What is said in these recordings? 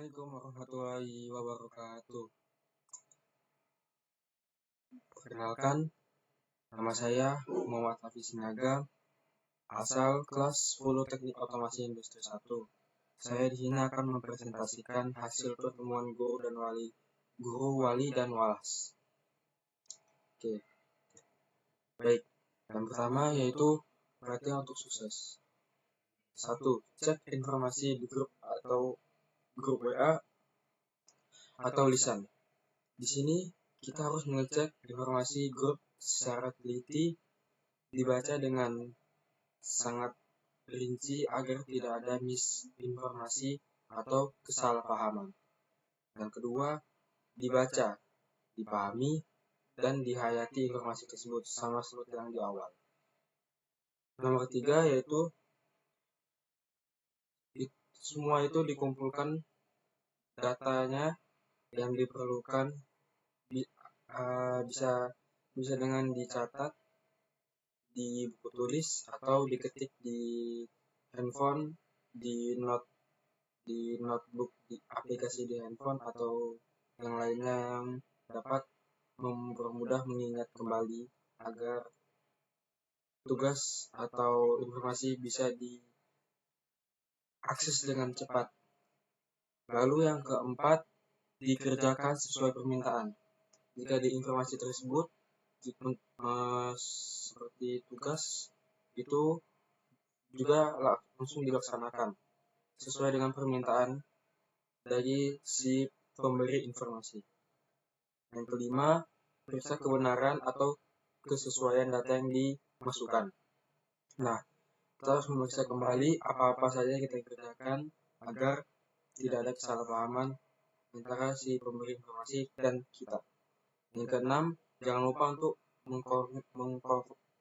Assalamualaikum warahmatullahi wabarakatuh. Perkenalkan, nama saya Muhammad Hafiz Sinaga, asal kelas 10 Teknik Otomasi Industri 1. Saya di sini akan mempresentasikan hasil pertemuan guru, wali, dan walas. Oke. Baik, yang pertama yaitu perhatian untuk sukses. 1. Cek informasi di grup WA atau lisan. Di sini kita harus mengecek informasi grup secara teliti, dibaca dengan sangat rinci agar tidak ada misinformasi atau kesalahpahaman. Yang kedua, dibaca, dipahami, dan dihayati informasi tersebut sama seperti yang di awal. Nomor 3 yaitu semua itu dikumpulkan datanya yang diperlukan bisa dengan dicatat di buku tulis atau diketik di handphone, di notebook, di aplikasi di handphone atau yang lainnya yang dapat mempermudah mengingat kembali agar tugas atau informasi bisa diakses dengan cepat. Lalu yang keempat, dikerjakan sesuai permintaan. Jika di informasi tersebut seperti tugas itu juga langsung dilaksanakan sesuai dengan permintaan dari si pemberi informasi. Yang kelima, periksa kebenaran atau kesesuaian data yang dimasukkan. Nah, kita harus memeriksa kembali apa-apa saja yang kita kerjakan agar tidak ada kesalahpahaman antara si pemberi informasi dan kita. Yang keenam, jangan lupa untuk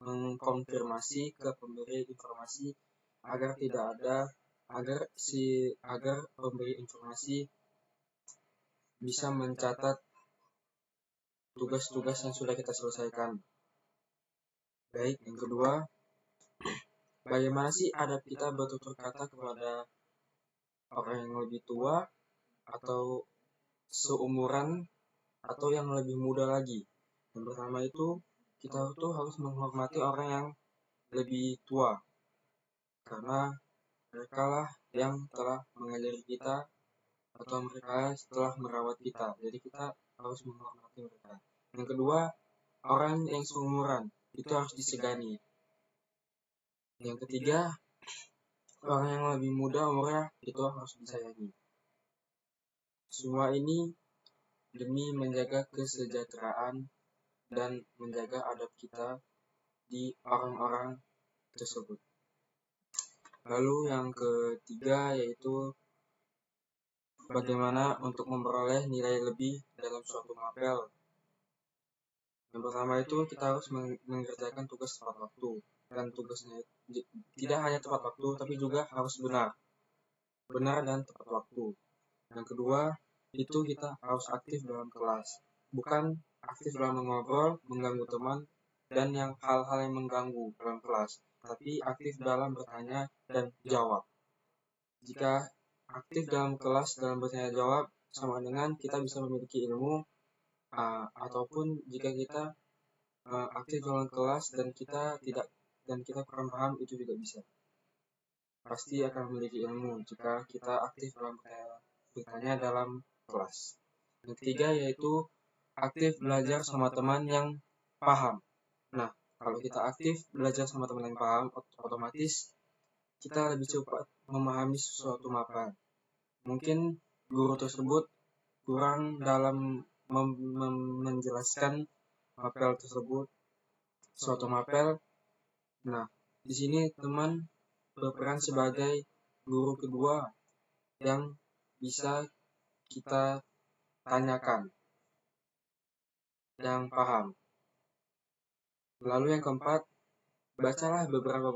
mengkonfirmasi ke pemberi informasi agar pemberi informasi bisa mencatat tugas-tugas yang sudah kita selesaikan. Baik, yang kedua, bagaimana sih adab kita bertutur kata kepada orang yang lebih tua atau seumuran atau yang lebih muda lagi. Yang pertama itu, kita tuh harus menghormati orang yang lebih tua, karena mereka lah yang telah mengajari kita atau mereka telah merawat kita. Jadi kita harus menghormati mereka. Yang kedua, orang yang seumuran itu harus disegani. Yang ketiga, orang yang lebih muda umurnya itu harus disayangi. Semua ini demi menjaga kesejahteraan dan menjaga adab kita di orang-orang tersebut. Lalu yang ketiga yaitu bagaimana untuk memperoleh nilai lebih dalam suatu mapel. Yang pertama itu kita harus mengerjakan tugas tepat waktu, dan tugasnya tidak hanya tepat waktu tapi juga harus benar dan tepat waktu. Yang kedua itu kita harus aktif dalam kelas, bukan aktif dalam mengobrol, mengganggu teman, dan hal-hal yang mengganggu dalam kelas, tapi aktif dalam bertanya dan jawab. Jika aktif dalam kelas dalam bertanya jawab sama dengan kita bisa memiliki ilmu, ataupun jika kita aktif dalam kelas dan kita kurang paham, itu juga bisa. Pasti akan memiliki ilmu jika kita aktif dalam bertanya dalam kelas. Yang ketiga yaitu aktif belajar sama teman yang paham. Nah, kalau kita aktif belajar sama teman yang paham, otomatis kita lebih cepat memahami suatu mapel. Mungkin guru tersebut kurang dalam menjelaskan mapel tersebut, suatu mapel. Nah, di sini teman berperan sebagai guru kedua yang bisa kita tanyakan, yang paham. Lalu yang keempat, bacalah beberapa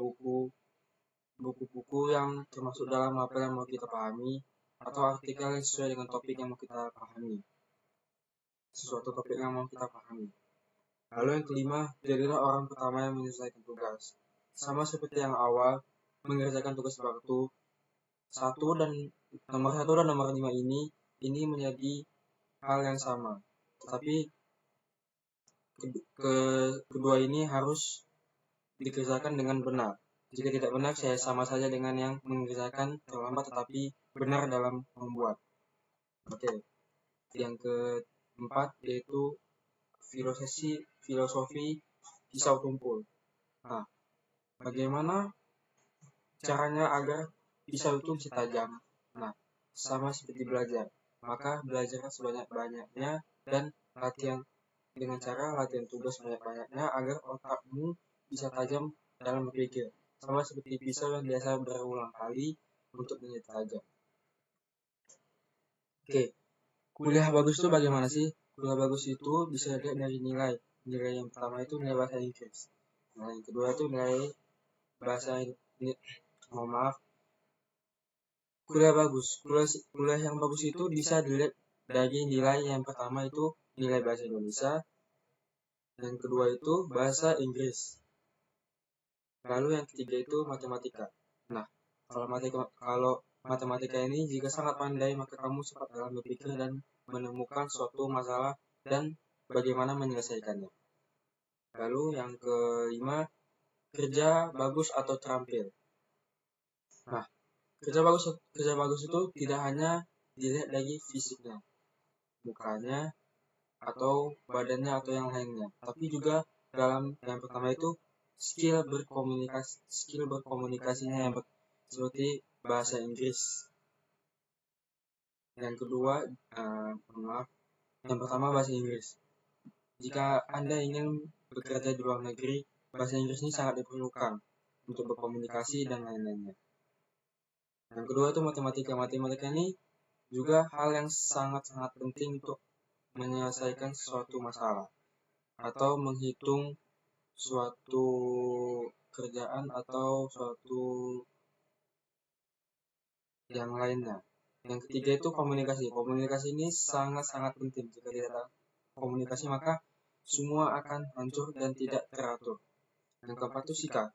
buku-buku yang termasuk dalam mapel yang mau kita pahami, atau artikel yang sesuai dengan topik yang mau kita pahami. Sesuatu topik yang mau kita pahami. Lalu yang kelima, jadilah orang pertama yang menyelesaikan tugas. Sama seperti yang awal, mengerjakan tugas waktu 1 dan nomor 1 dan nomor 5 ini menjadi hal yang sama, tetapi kedua ini harus dikerjakan dengan benar. Jika tidak benar, saya sama saja dengan yang mengerjakan terlambat tetapi benar dalam membuat. Oke. Yang keempat yaitu filosofi pisau tumpul. Nah, bagaimana caranya agar pisau itu bisa tajam? Nah, sama seperti belajar. Maka belajar sebanyak-banyaknya dan latihan dengan cara latihan tugas banyak-banyaknya agar otakmu bisa tajam dalam berpikir. Sama seperti pisau yang biasa berulang kali untuk menjadi tajam. Oke, kuliah bagus itu bagaimana sih? Kuliah bagus itu bisa dilihat dari nilai. Nilai yang pertama itu nilai bahasa Inggris. Nah, yang kedua itu nilai bahasa kuliah bagus. Kuliah yang bagus itu bisa dilihat dari nilai yang pertama itu nilai bahasa Indonesia. Yang kedua itu bahasa Inggris. Lalu yang ketiga itu matematika. Nah, kalau matematika ini jika sangat pandai, maka kamu cepat dalam berpikir dan menemukan suatu masalah dan bagaimana menyelesaikannya. Lalu yang kelima, kerja bagus atau terampil. Nah, kerja bagus itu tidak hanya dilihat dari fisiknya, mukanya, atau badannya atau yang lainnya, tapi juga dalam yang pertama itu skill berkomunikasinya yang seperti bahasa Inggris. Yang kedua, yang pertama bahasa Inggris. Jika Anda ingin bekerja di luar negeri, bahasa Inggris ini sangat diperlukan untuk berkomunikasi dan lain-lainnya. Yang kedua itu matematika. Matematika ini juga hal yang sangat-sangat penting untuk menyelesaikan suatu masalah atau menghitung suatu kerjaan atau suatu yang lainnya. Yang ketiga itu komunikasi. Komunikasi ini sangat-sangat penting. Jika tidak ada komunikasi maka semua akan hancur dan tidak teratur. Yang keempat itu sikap.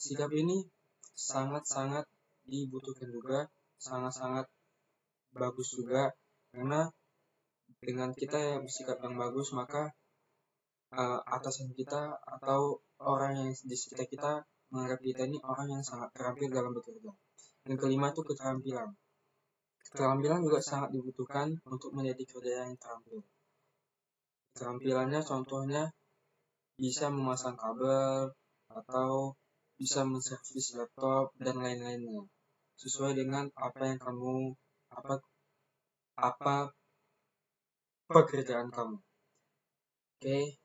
Sikap ini sangat-sangat dibutuhkan juga, sangat-sangat bagus juga, karena dengan kita yang bersikap yang bagus maka atasan kita atau orang yang di sekitar kita menganggap kita ini orang yang sangat terampil dalam bekerja. Yang kelima itu keterampilan. Keterampilan juga sangat dibutuhkan untuk menjadi kerja yang terampil. Keterampilannya contohnya bisa memasang kabel atau bisa menservis laptop dan lain-lainnya sesuai dengan apa yang kamu apa pekerjaan kamu. Oke,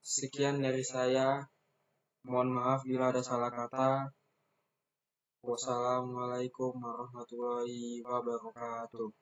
sekian dari saya. Mohon maaf bila ada salah kata. Wassalamualaikum warahmatullahi wabarakatuh.